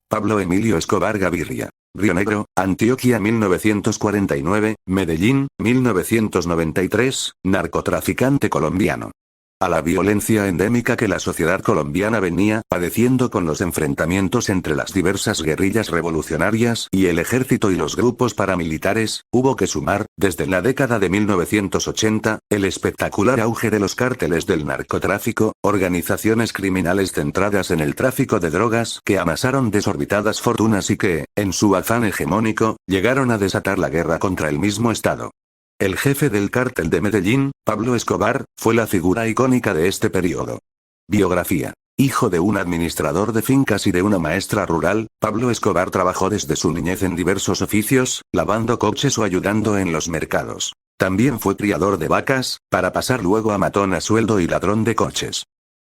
Pablo Emilio Escobar Gaviria. Río Negro, Antioquia 1949, Medellín, 1993, narcotraficante colombiano. A la violencia endémica que la sociedad colombiana venía padeciendo con los enfrentamientos entre las diversas guerrillas revolucionarias y el ejército y los grupos paramilitares, hubo que sumar, desde la década de 1980, el espectacular auge de los cárteles del narcotráfico, organizaciones criminales centradas en el tráfico de drogas que amasaron desorbitadas fortunas y que, en su afán hegemónico, llegaron a desatar la guerra contra el mismo Estado. El jefe del cártel de Medellín, Pablo Escobar, fue la figura icónica de este periodo. Biografía. Hijo de un administrador de fincas y de una maestra rural, Pablo Escobar trabajó desde su niñez en diversos oficios, lavando coches o ayudando en los mercados. También fue criador de vacas, para pasar luego a matón a sueldo y ladrón de coches.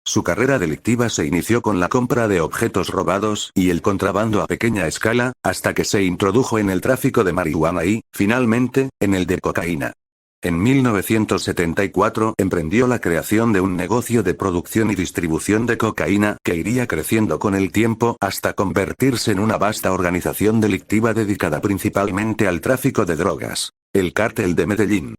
Su carrera delictiva se inició con la compra de objetos robados y el contrabando a pequeña escala, hasta que se introdujo en el tráfico de marihuana y, finalmente, en el de cocaína. En 1974 emprendió la creación de un negocio de producción y distribución de cocaína que iría creciendo con el tiempo hasta convertirse en una vasta organización delictiva dedicada principalmente al tráfico de drogas, el Cártel de Medellín.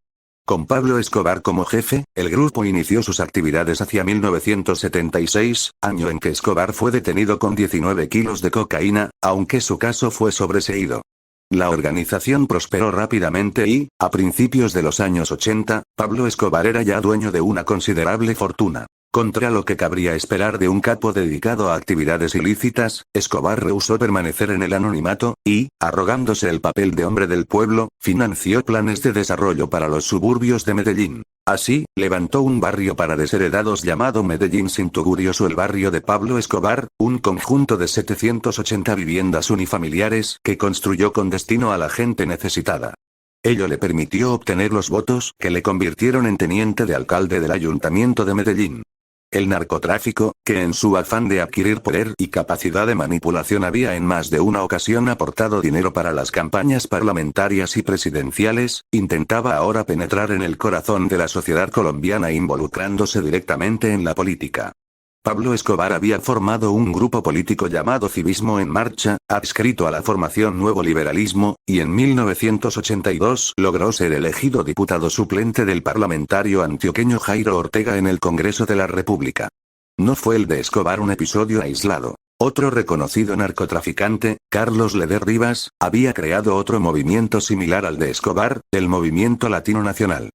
Con Pablo Escobar como jefe, el grupo inició sus actividades hacia 1976, año en que Escobar fue detenido con 19 kilos de cocaína, aunque su caso fue sobreseído. La organización prosperó rápidamente y, a principios de los años 80, Pablo Escobar era ya dueño de una considerable fortuna. Contra lo que cabría esperar de un capo dedicado a actividades ilícitas, Escobar rehusó permanecer en el anonimato, y, arrogándose el papel de hombre del pueblo, financió planes de desarrollo para los suburbios de Medellín. Así, levantó un barrio para desheredados llamado Medellín Cintugurioso, el barrio de Pablo Escobar, un conjunto de 780 viviendas unifamiliares que construyó con destino a la gente necesitada. Ello le permitió obtener los votos que le convirtieron en teniente de alcalde del ayuntamiento de Medellín. El narcotráfico, que en su afán de adquirir poder y capacidad de manipulación había en más de una ocasión aportado dinero para las campañas parlamentarias y presidenciales, intentaba ahora penetrar en el corazón de la sociedad colombiana involucrándose directamente en la política. Pablo Escobar había formado un grupo político llamado Civismo en Marcha, adscrito a la formación Nuevo Liberalismo, y en 1982 logró ser elegido diputado suplente del parlamentario antioqueño Jairo Ortega en el Congreso de la República. No fue el de Escobar un episodio aislado. Otro reconocido narcotraficante, Carlos Leder Rivas, había creado otro movimiento similar al de Escobar, el Movimiento Latino Nacional.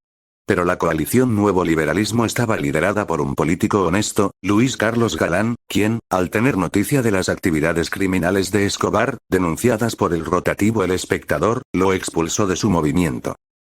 Pero la coalición Nuevo Liberalismo estaba liderada por un político honesto, Luis Carlos Galán, quien, al tener noticia de las actividades criminales de Escobar, denunciadas por el rotativo El Espectador, lo expulsó de su movimiento.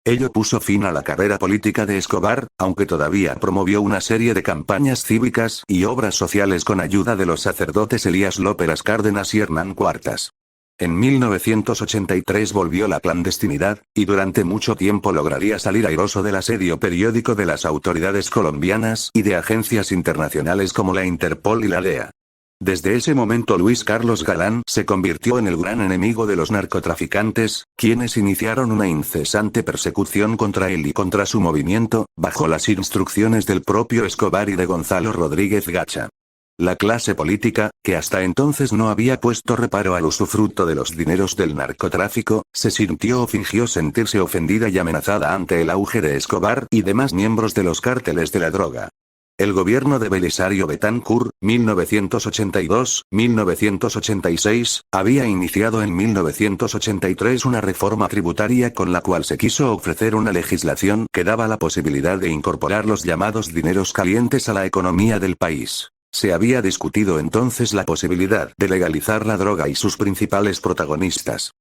Ello puso fin a la carrera política de Escobar, aunque todavía promovió una serie de campañas cívicas y obras sociales con ayuda de los sacerdotes Elías López Cárdenas y Hernán Cuartas. En 1983 volvió la clandestinidad, y durante mucho tiempo lograría salir airoso del asedio periódico de las autoridades colombianas y de agencias internacionales como la Interpol y la DEA. Desde ese momento Luis Carlos Galán se convirtió en el gran enemigo de los narcotraficantes, quienes iniciaron una incesante persecución contra él y contra su movimiento, bajo las instrucciones del propio Escobar y de Gonzalo Rodríguez Gacha. La clase política, que hasta entonces no había puesto reparo al usufructo de los dineros del narcotráfico, se sintió o fingió sentirse ofendida y amenazada ante el auge de Escobar y demás miembros de los cárteles de la droga. El gobierno de Belisario Betancur, 1982-1986, había iniciado en 1983 una reforma tributaria con la cual se quiso ofrecer una legislación que daba la posibilidad de incorporar los llamados dineros calientes a la economía del país. Se había discutido entonces la posibilidad de legalizar la droga y sus principales protagonistas.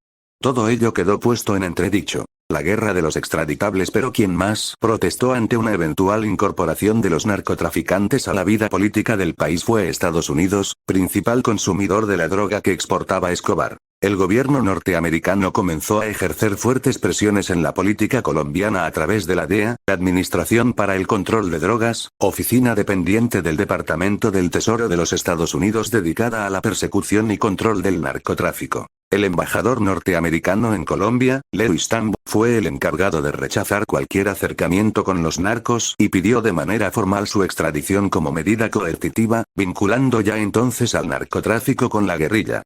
Todo ello quedó puesto en entredicho. La guerra de los extraditables, pero quien más protestó ante una eventual incorporación de los narcotraficantes a la vida política del país fue Estados Unidos, principal consumidor de la droga que exportaba Escobar. El gobierno norteamericano comenzó a ejercer fuertes presiones en la política colombiana a través de la DEA, Administración para el Control de Drogas, oficina dependiente del Departamento del Tesoro de los Estados Unidos dedicada a la persecución y control del narcotráfico. El embajador norteamericano en Colombia, Lewis Tambo, fue el encargado de rechazar cualquier acercamiento con los narcos y pidió de manera formal su extradición como medida coercitiva, vinculando ya entonces al narcotráfico con la guerrilla.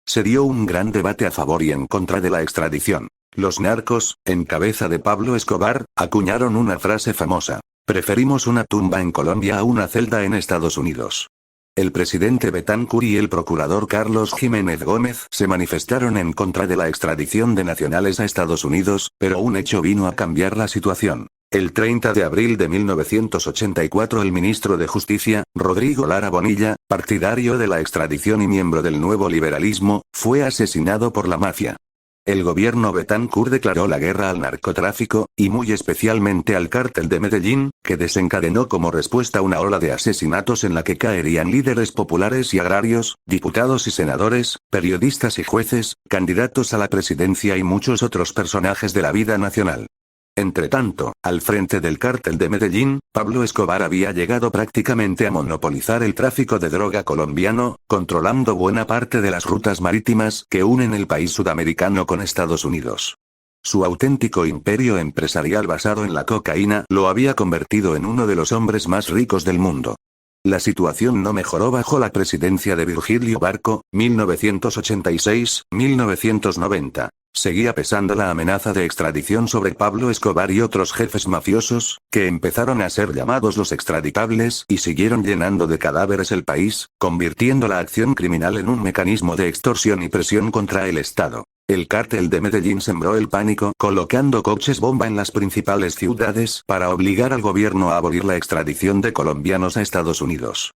Se dio un gran debate a favor y en contra de la extradición. Los narcos, en cabeza de Pablo Escobar, acuñaron una frase famosa: preferimos una tumba en Colombia a una celda en Estados Unidos. El presidente Betancur y el procurador Carlos Jiménez Gómez se manifestaron en contra de la extradición de nacionales a Estados Unidos, pero un hecho vino a cambiar la situación. El 30 de abril de 1984 el ministro de Justicia, Rodrigo Lara Bonilla, partidario de la extradición y miembro del nuevo liberalismo, fue asesinado por la mafia. El gobierno Betancur declaró la guerra al narcotráfico, y muy especialmente al cártel de Medellín, que desencadenó como respuesta una ola de asesinatos en la que caerían líderes populares y agrarios, diputados y senadores, periodistas y jueces, candidatos a la presidencia y muchos otros personajes de la vida nacional. Entretanto, al frente del cártel de Medellín, Pablo Escobar había llegado prácticamente a monopolizar el tráfico de droga colombiano, controlando buena parte de las rutas marítimas que unen el país sudamericano con Estados Unidos. Su auténtico imperio empresarial basado en la cocaína lo había convertido en uno de los hombres más ricos del mundo. La situación no mejoró bajo la presidencia de Virgilio Barco, 1986-1990. Seguía pesando la amenaza de extradición sobre Pablo Escobar y otros jefes mafiosos, que empezaron a ser llamados los extraditables y siguieron llenando de cadáveres el país, convirtiendo la acción criminal en un mecanismo de extorsión y presión contra el Estado. El cártel de Medellín sembró el pánico colocando coches bomba en las principales ciudades para obligar al gobierno a abolir la extradición de colombianos a Estados Unidos.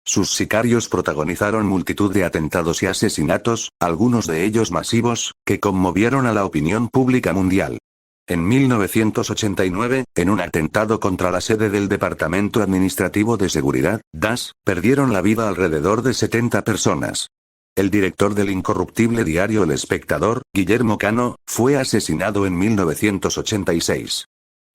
Sus sicarios protagonizaron multitud de atentados y asesinatos, algunos de ellos masivos, que conmovieron a la opinión pública mundial. En 1989, en un atentado contra la sede del Departamento Administrativo de Seguridad, DAS, perdieron la vida alrededor de 70 personas. El director del incorruptible diario El Espectador, Guillermo Cano, fue asesinado en 1986.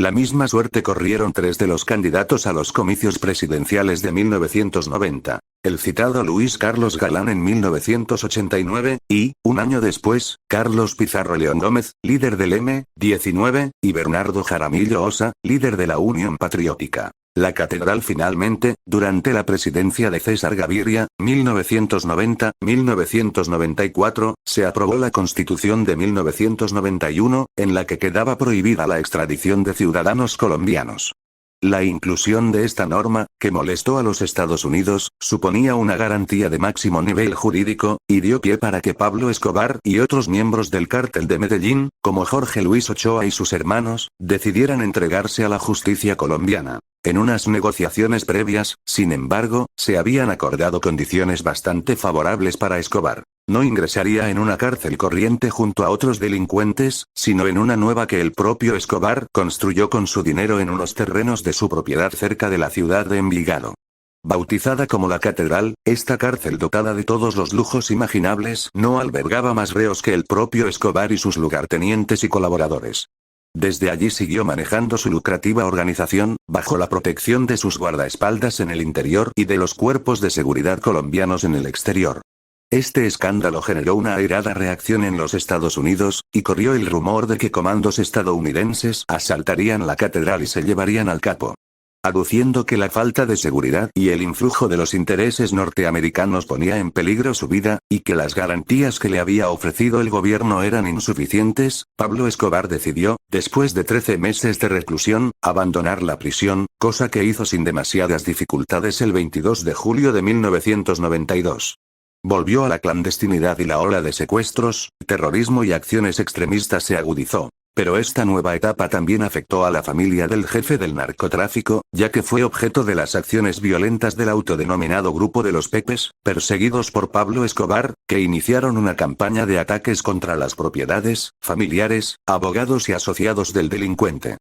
La misma suerte corrieron 3 de los candidatos a los comicios presidenciales de 1990, el citado Luis Carlos Galán en 1989, y, un año después, Carlos Pizarro León Gómez, líder del M-19, y Bernardo Jaramillo Osa, líder de la Unión Patriótica. La catedral finalmente, durante la presidencia de César Gaviria, 1990-1994, se aprobó la Constitución de 1991, en la que quedaba prohibida la extradición de ciudadanos colombianos. La inclusión de esta norma, que molestó a los Estados Unidos, suponía una garantía de máximo nivel jurídico, y dio pie para que Pablo Escobar y otros miembros del cártel de Medellín, como Jorge Luis Ochoa y sus hermanos, decidieran entregarse a la justicia colombiana. En unas negociaciones previas, sin embargo, se habían acordado condiciones bastante favorables para Escobar. No ingresaría en una cárcel corriente junto a otros delincuentes, sino en una nueva que el propio Escobar construyó con su dinero en unos terrenos de su propiedad cerca de la ciudad de Envigado. Bautizada como la Catedral, esta cárcel dotada de todos los lujos imaginables no albergaba más reos que el propio Escobar y sus lugartenientes y colaboradores. Desde allí siguió manejando su lucrativa organización, bajo la protección de sus guardaespaldas en el interior y de los cuerpos de seguridad colombianos en el exterior. Este escándalo generó una airada reacción en los Estados Unidos, y corrió el rumor de que comandos estadounidenses asaltarían la catedral y se llevarían al capo. Aduciendo que la falta de seguridad y el influjo de los intereses norteamericanos ponía en peligro su vida, y que las garantías que le había ofrecido el gobierno eran insuficientes, Pablo Escobar decidió, después de 13 meses de reclusión, abandonar la prisión, cosa que hizo sin demasiadas dificultades el 22 de julio de 1992. Volvió a la clandestinidad y la ola de secuestros, terrorismo y acciones extremistas se agudizó. Pero esta nueva etapa también afectó a la familia del jefe del narcotráfico, ya que fue objeto de las acciones violentas del autodenominado Grupo de los Pepes, perseguidos por Pablo Escobar, que iniciaron una campaña de ataques contra las propiedades, familiares, abogados y asociados del delincuente.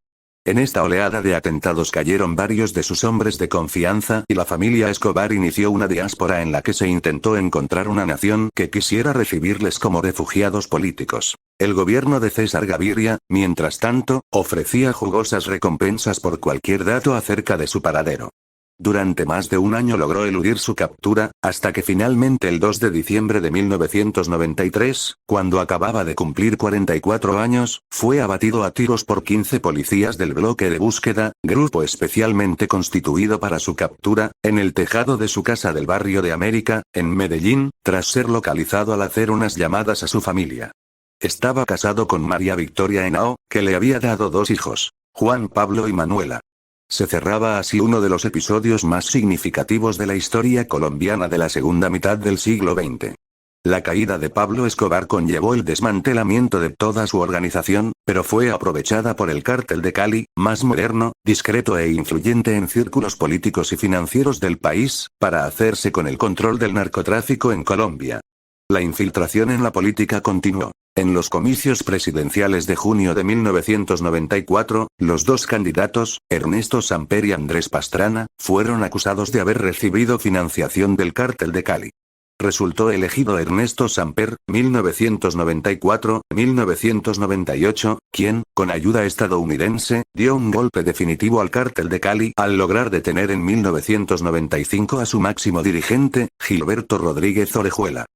En esta oleada de atentados cayeron varios de sus hombres de confianza y la familia Escobar inició una diáspora en la que se intentó encontrar una nación que quisiera recibirles como refugiados políticos. El gobierno de César Gaviria, mientras tanto, ofrecía jugosas recompensas por cualquier dato acerca de su paradero. Durante más de un año logró eludir su captura, hasta que finalmente el 2 de diciembre de 1993, cuando acababa de cumplir 44 años, fue abatido a tiros por 15 policías del bloque de búsqueda, grupo especialmente constituido para su captura, en el tejado de su casa del barrio de América, en Medellín, tras ser localizado al hacer unas llamadas a su familia. Estaba casado con María Victoria Henao, que le había dado 2 hijos, Juan Pablo y Manuela. Se cerraba así uno de los episodios más significativos de la historia colombiana de la segunda mitad del siglo XX. La caída de Pablo Escobar conllevó el desmantelamiento de toda su organización, pero fue aprovechada por el Cártel de Cali, más moderno, discreto e influyente en círculos políticos y financieros del país, para hacerse con el control del narcotráfico en Colombia. La infiltración en la política continuó. En los comicios presidenciales de junio de 1994, los 2 candidatos, Ernesto Samper y Andrés Pastrana, fueron acusados de haber recibido financiación del Cártel de Cali. Resultó elegido Ernesto Samper, 1994-1998, quien, con ayuda estadounidense, dio un golpe definitivo al Cártel de Cali al lograr detener en 1995 a su máximo dirigente, Gilberto Rodríguez Orejuela.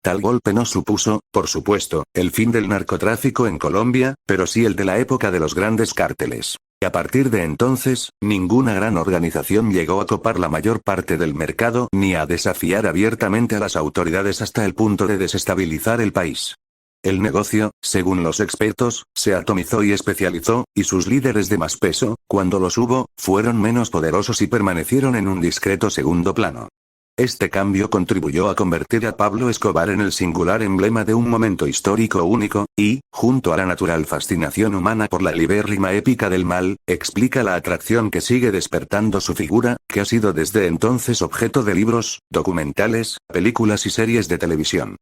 Tal golpe no supuso, por supuesto, el fin del narcotráfico en Colombia, pero sí el de la época de los grandes cárteles. A partir de entonces, ninguna gran organización llegó a copar la mayor parte del mercado ni a desafiar abiertamente a las autoridades hasta el punto de desestabilizar el país. El negocio, según los expertos, se atomizó y especializó, y sus líderes de más peso, cuando los hubo, fueron menos poderosos y permanecieron en un discreto segundo plano. Este cambio contribuyó a convertir a Pablo Escobar en el singular emblema de un momento histórico único, y, junto a la natural fascinación humana por la libérrima épica del mal, explica la atracción que sigue despertando su figura, que ha sido desde entonces objeto de libros, documentales, películas y series de televisión.